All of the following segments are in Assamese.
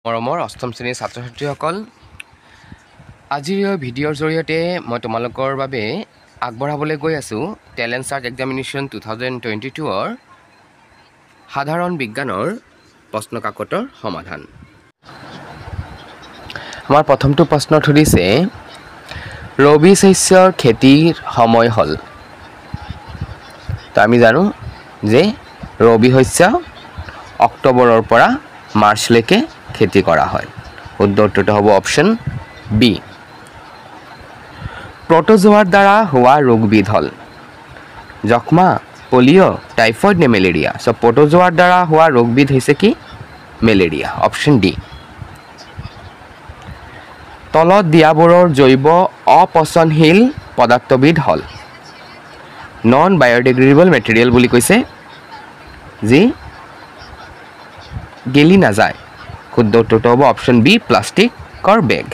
মৰমৰ অষ্টম শ্ৰেণীৰ ছাত্ৰ ছাত্ৰীসকল আজিৰ ভিডিঅ'ৰ জৰিয়তে মই তোমালোকৰ বাবে আগবঢ়াবলৈ গৈ আছোঁ টেলেণ্ট চাৰ্চ এক্সামিনেশ্যন 2022ৰ সাধাৰণ বিজ্ঞানৰ প্ৰশ্ন কাকতৰ সমাধান। আমাৰ প্ৰথমটো প্ৰশ্ন সুধিছে ৰবি শস্যৰ খেতিৰ সময় হ'ল। তো আমি জানো যে ৰবি শস্য অক্টোবৰৰ পৰা মাৰ্চলৈকে খেতি কৰা হয়। উত্তৰটো হ'ব অপশ্যন বি। প্ৰটোজোৱাৰ দ্বাৰা হোৱা ৰোগবিধ হ'ল যক্ষ্মা, পলিঅ', টাইফইড নে মেলেৰিয়া। চ' প্ৰটোজোৱাৰ দ্বাৰা হোৱা ৰোগবিধ হৈছে কি? মেলেৰিয়া। Option D. তলত দিয়াবোৰৰ জৈৱ অপচনশীল পদাৰ্থবিধ হ'ল নন বায়'ডিগ্ৰেডেবল মেটেৰিয়েল বুলি কৈছে যি গেলি নাযায়। শুদ্ধ উত্তৰটো হ'ব অপশ্যন বি প্লাষ্টিকৰ বেগ।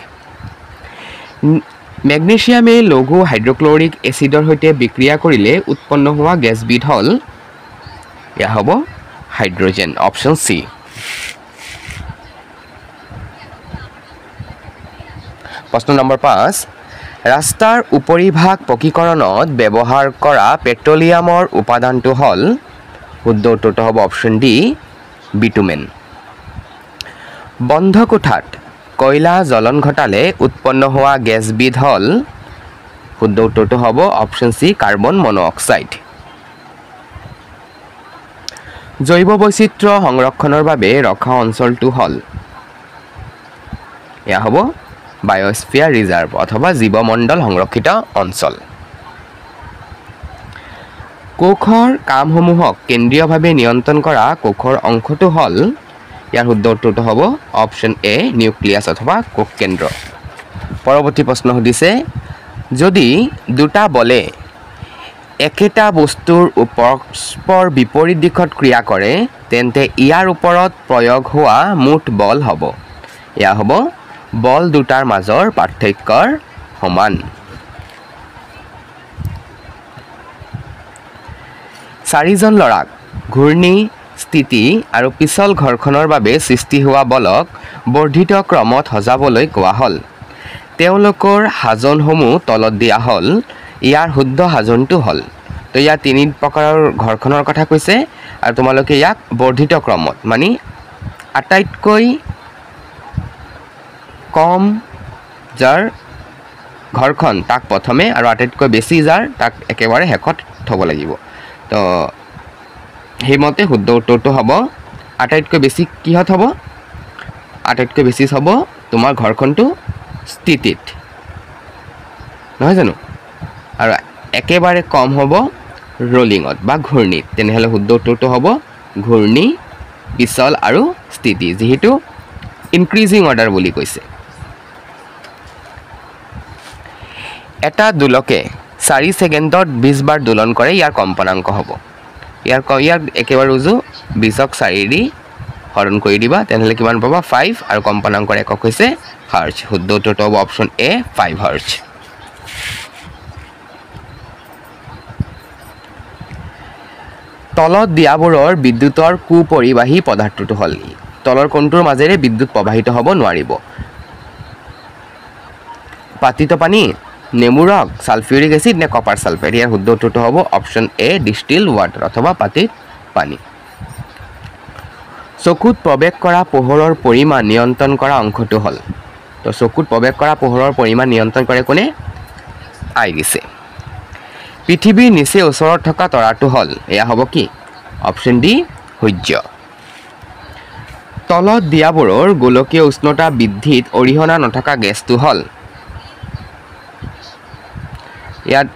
মেগনেছিয়ামে লঘু হাইড্ৰক্লৰিক এচিডৰ সৈতে বিক্ৰিয়া কৰিলে উৎপন্ন হোৱা গেছবিধ হ'ল এয়া হ'ব হাইড্ৰজেন। Option C. প্ৰশ্ন নম্বৰ 5 ৰাস্তাৰ উপৰিভাগ পকীকৰণত ব্যৱহাৰ কৰা পেট্ৰলিয়ামৰ উপাদানটো হ'ল শুদ্ধ উত্তৰটো হ'ব অপশ্যন ডি বিটুমেন। বন্ধ কোঠাত কয়লা জ্বলন ঘটালে উৎপন্ন হোৱা গেছবিধ হ'ল শুদ্ধ উত্তৰটো হ'ব অপশ্যন চি কাৰ্বন মনোঅক্সাইড। জৈৱ বৈচিত্ৰ্য সংৰক্ষণৰ বাবে ৰখা অঞ্চলটো হ'ল এয়া হ'ব বায়'স্ফিয়াৰ ৰিজাৰ্ভ অথবা জীৱমণ্ডল সংৰক্ষিত অঞ্চল। কোষৰ কামসমূহক কেন্দ্ৰীয়ভাৱে নিয়ন্ত্ৰণ কৰা কোষৰ অংশটো হ'ল ইয়াৰ শুদ্ধ উত্তৰটো হ'ব অপশ্যন এ নিউক্লিয়াছ অথবা কোষ কেন্দ্ৰ। পৰৱৰ্তী প্ৰশ্ন সুধিছে যদি দুটা বলে একেটা বস্তুৰ পৰস্পৰ বিপৰীত দিশত ক্ৰিয়া কৰে তেন্তে ইয়াৰ ওপৰত প্ৰয়োগ হোৱা মুঠ বল হ'ব এয়া হ'ব বল দুটাৰ মাজৰ পাৰ্থক্যৰ সমান। 4জন ল'ৰাক ঘূৰ্ণি স্থিতি আৰু পিছল ঘৰখনৰ বাবে সৃষ্টি হোৱা বলক বৰ্ধিত ক্ৰমত সজাবলৈ কোৱা হ'ল। তেওঁলোকৰ সাজনসমূহ তলত দিয়া হ'ল। ইয়াৰ শুদ্ধ সাজনটো হ'ল তো ইয়াৰ 3 প্ৰকাৰৰ ঘৰখনৰ কথা কৈছে আৰু তোমালোকে ইয়াক বৰ্ধিত ক্ৰমত মানে আটাইতকৈ কম যাৰ ঘৰখন তাক প্ৰথমে আৰু আটাইতকৈ বেছি যাৰ তাক একেবাৰে শেষত থ'ব লাগিব। তো সেইমতে শুদ্ধ উত্তৰটো হ'ব আটাইতকৈ বেছি কিহত হ'ব? আটাইতকৈ বেছি হ'ব তোমাৰ ঘৰখনটো স্থিতিত নহয় জানো আৰু একেবাৰে কম হ'ব ৰলিঙত বা ঘূৰ্ণিত। তেনেহ'লে শুদ্ধ উত্তৰটো হ'ব ঘূৰ্ণি, পিছল আৰু স্থিতি যিহেতু ইনক্ৰিজিং অৰ্ডাৰ বুলি কৈছে। এটা দোলকে 4 ছেকেণ্ডত 20 বাৰ দোলন কৰে ইয়াৰ কম্পনাংক হ'ব ইয়াৰ একেবাৰে উজু 20ক 4 দি হৰণ কৰি দিবা তেনেহ'লে কিমান পাবা 5 আৰু কম্পনাংকৰ একক হৈছে হাৰ্জ। শুদ্ধ উত্তৰটো হ'ব অপশ্যন এ 5 হাৰ্জ। তলত দিয়াবোৰৰ বিদ্যুতৰ কুপৰিবাহী পদাৰ্থটো হ'ল তলৰ কোনটোৰ মাজেৰে বিদ্যুৎ প্ৰবাহিত হ'ব নোৱাৰিব? পাতিত পানী, নেমু ৰস, ছালফিউৰিক এচিড নে কপাৰ ছালফেট। ইয়াৰ শুদ্ধ উত্তৰটো হ'ব অপশ্যন এ ডিষ্টিল ৱাটাৰ অথবা পাতিত পানী। চকুত প্ৰৱেশ কৰা পোহৰৰ পৰিমাণ নিয়ন্ত্ৰণ কৰা অংশটো হ'ল তো চকুত প্ৰৱেশ কৰা পোহৰৰ পৰিমাণ নিয়ন্ত্ৰণ কৰে কোনে? আইৰিছে। পৃথিৱীৰ নিচে ওচৰত থকা তৰাটো হ'ল এয়া হ'ব কি? অপশ্যন ডি সূৰ্য। তলত দিয়াবোৰৰ গোলকীয় উষ্ণতা বৃদ্ধিত অৰিহণা নথকা গেছটো হ'ল ইয়াত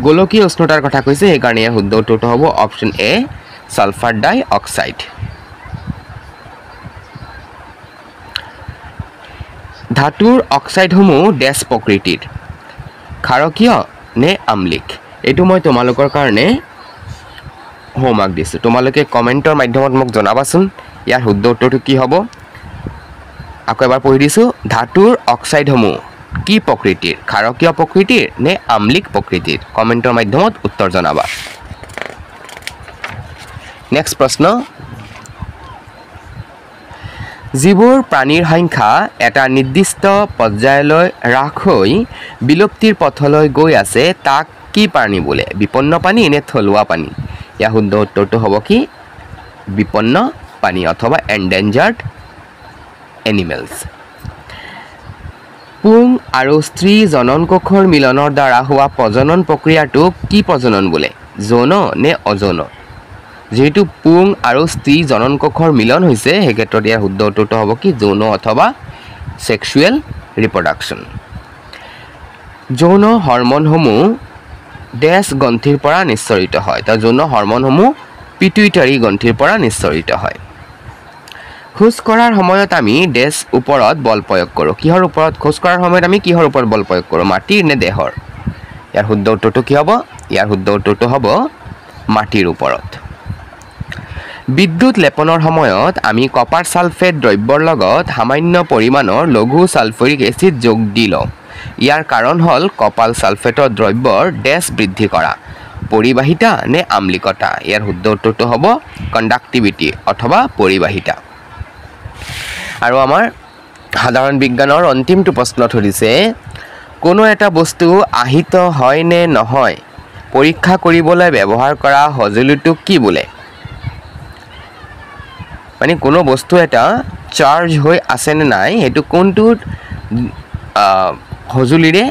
গোলকীয় উষ্ণতাৰ কথা কৈছে সেইকাৰণে ইয়াৰ শুদ্ধ উত্তৰটো হ'ব option A sulphur dioxide. ধাতুৰ অক্সাইডসমূহ ডেছ প্ৰকৃতিৰ ক্ষাৰকীয় নে আম্লিক? এইটো মই তোমালোকৰ কাৰণে হোমৱৰ্ক দিছোঁ। তোমালোকে কমেণ্টৰ মাধ্যমত মোক জনাবাচোন ইয়াৰ শুদ্ধ উত্তৰটো কি হ'ব। আকৌ এবাৰ পঢ়ি দিছোঁ ধাতুৰ অক্সাইডসমূহ কি প্ৰকৃতিৰ? ক্ষাৰকীয় প্ৰকৃতিৰ নে আম্লিক প্ৰকৃতিৰ? কমেণ্টৰ মাধ্যমত উত্তৰ জনাবা। নেক্সট প্ৰশ্ন যিবোৰ প্ৰাণীৰ সংখ্যা এটা নিৰ্দিষ্ট পৰ্যায়লৈ হ্ৰাস হৈ বিলুপ্তিৰ পথলৈ গৈ আছে তাক কি প্ৰাণী বোলে? বিপন্ন প্ৰাণী নে থলুৱা প্ৰাণী? ইয়াৰ শুদ্ধ উত্তৰটো হ'ব কি? বিপন্ন প্ৰাণী অথবা এন্ডেঞ্জাৰ্ড এনিমেলছ। পুং আৰু স্ত্ৰী জনন কোষৰ মিলনৰ দ্বাৰা হোৱা প্ৰজনন প্ৰক্ৰিয়াটোক কি প্ৰজনন বোলে? যৌন নে অযৌন? যেহেতু পুং আৰু স্ত্ৰী জনন কোষৰ মিলন হৈছে সেই ক্ষেত্ৰত ইয়াৰ শুদ্ধ উত্তৰটো হ'ব কি? যৌন অথবা সেক্সুৱেল ৰিপ্ৰডাকশ্যন। যৌন হৰম'নসমূহ ডেছ গ্ৰন্থিৰ পৰা নিঃসৰিত হয়। তো যৌন হৰম'নসমূহ পিটুইটাৰী গ্ৰন্থিৰ পৰা নিঃসৰিত হয়। খোজ কঢ়াৰ সময়ত আমি ডেছ ওপৰত বল প্ৰয়োগ কৰোঁ। কিহৰ ওপৰত? খোজ কঢ়াৰ সময়ত আমি কিহৰ ওপৰত বল প্ৰয়োগ কৰোঁ? মাটিৰ নে দেহৰ? ইয়াৰ শুদ্ধ উত্তৰটো কি হ'ব? ইয়াৰ শুদ্ধ উত্তৰটো হ'ব মাটিৰ ওপৰত। বিদ্যুৎ লেপনৰ সময়ত আমি কপাৰ ছালফেট দ্ৰব্যৰ লগত সামান্য পৰিমাণৰ লঘু ছালফুৰিক এচিড যোগ দি লওঁ। ইয়াৰ কাৰণ হ'ল কপাৰ ছালফেটৰ দ্ৰব্যৰ ডেছ বৃদ্ধি কৰা, পৰিবাহিতা নে আম্লিকতা? ইয়াৰ শুদ্ধ উত্তৰটো হ'ব কণ্ডাক্টিভিটি অথবা পৰিবাহিতা। আৰু আমাৰ সাধাৰণ বিজ্ঞানৰ অন্তিমটো প্ৰশ্ন সুধিছে, কোনো এটা বস্তু আহিত হয় নে নহয় পৰীক্ষা কৰিবলৈ ব্যৱহাৰ কৰা সঁজুলিটোক কি বোলে? মানে কোনো বস্তু এটা চাৰ্জ হৈ আছে নে নাই সেইটো কোনটো সঁজুলিৰে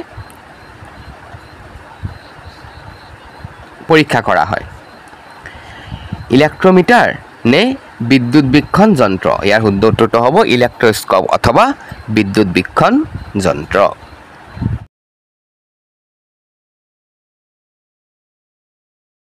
পৰীক্ষা কৰা হয়? ইলেক্ট্ৰমিটাৰ নে বিদ্যুৎ বীক্ষণ যন্ত্ৰ? ইয়াৰ শুদ্ধ উত্তৰটো হ'ব ইলেক্ট্ৰস্কোপ অথবা বিদ্যুৎ বীক্ষণ যন্ত্ৰ।